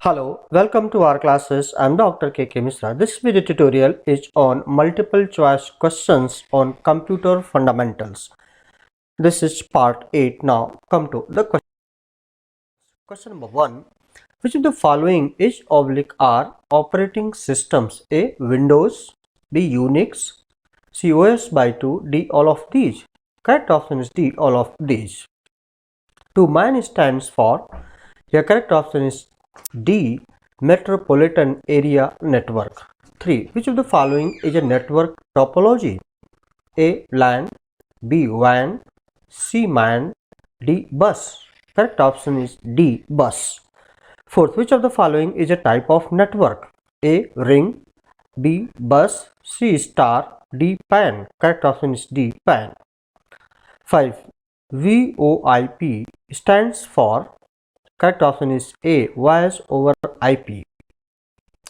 Hello, welcome to our classes. I'm Dr. K.K. Misra. This video tutorial is on multiple choice questions on computer fundamentals. This is part 8 now. Come to the question. Question number 1. Which of the following is /R operating systems? A. Windows, B. Unix, C. OS by 2, D. All of these. Correct option is D. All of these. 2. MAN stands for. Your correct option is D. Metropolitan Area Network. 3. Which of the following is a network topology? A. LAN, B. WAN, C. MAN, D. Bus. Correct option is D. Bus. 4th. Which of the following is a type of network? A. Ring, B. Bus, C. Star, D. PAN. Correct option is D. PAN. 5. VoIP stands for. Correct option is A. Voice over IP.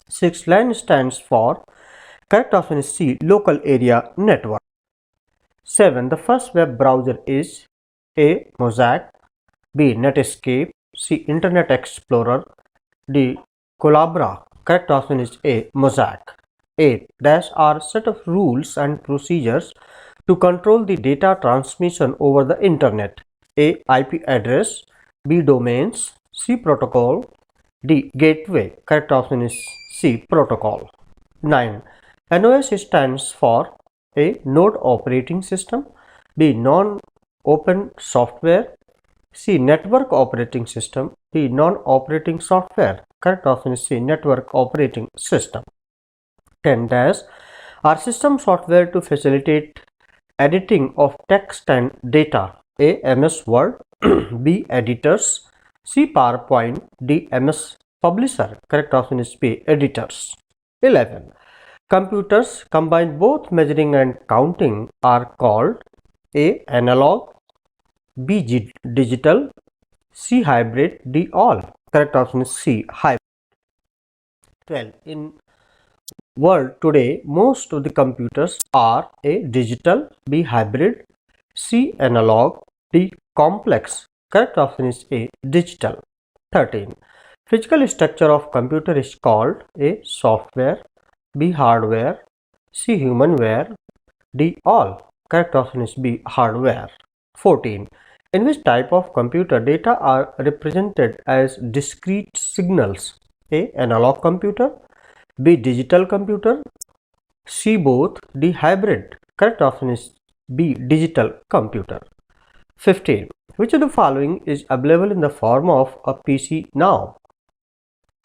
6. LAN stands for. Correct option is C. Local area network. 7. The first web browser is A. Mosaic, B. Netscape, C. Internet Explorer, D. Collabra. Correct option is A. Mosaic. 8. There are set of rules and procedures to control the data transmission over the internet. A. IP address, B. Domains, C. Protocol, D. Gateway. Correct option is C. Protocol. 9. NOS stands for. A. Node operating system, B. Non-open software, C. Network operating system, D. Non-operating software. Correct option is C. Network operating system. 10. Are system software to facilitate editing of text and data. A. MS Word, B. Editors, C. PowerPoint, D. MS Publisher. Correct option is B. Editors. 11. Computers combine both measuring and counting are called A. Analog, B. Digital, C. Hybrid, D. All. Correct option is C. Hybrid. 12. In world today, most of the computers are A. Digital, B. Hybrid, C. Analog, D. Complex. Correct option is A. Digital. 13. Physical structure of computer is called A. Software, B. Hardware, C. Humanware, D. All. Correct option is B. Hardware. 14. In which type of computer data are represented as discrete signals? A. Analog computer, B. Digital computer, C. Both, D. Hybrid. Correct option is B. Digital computer. 15. Which of the following is available in the form of a PC now?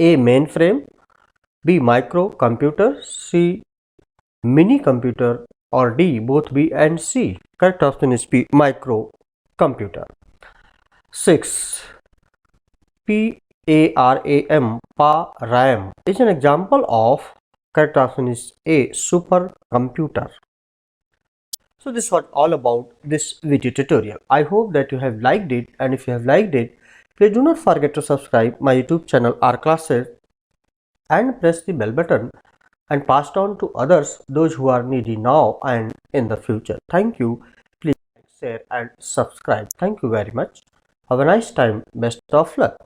A. Mainframe, B. Microcomputer, C. Mini computer, or D. Both B and C. Correct option is B. Microcomputer. 6. PARAM, PARAM is an example of. Correct option is A. Supercomputer. So this was all about this video tutorial. I hope that you have liked it, and if you have liked it, please do not forget to subscribe my YouTube channel R Classes and press the bell button and pass it on to others, those who are needy now and in the future. Thank you. Please share and subscribe. Thank you very much. Have a nice time. Best of luck.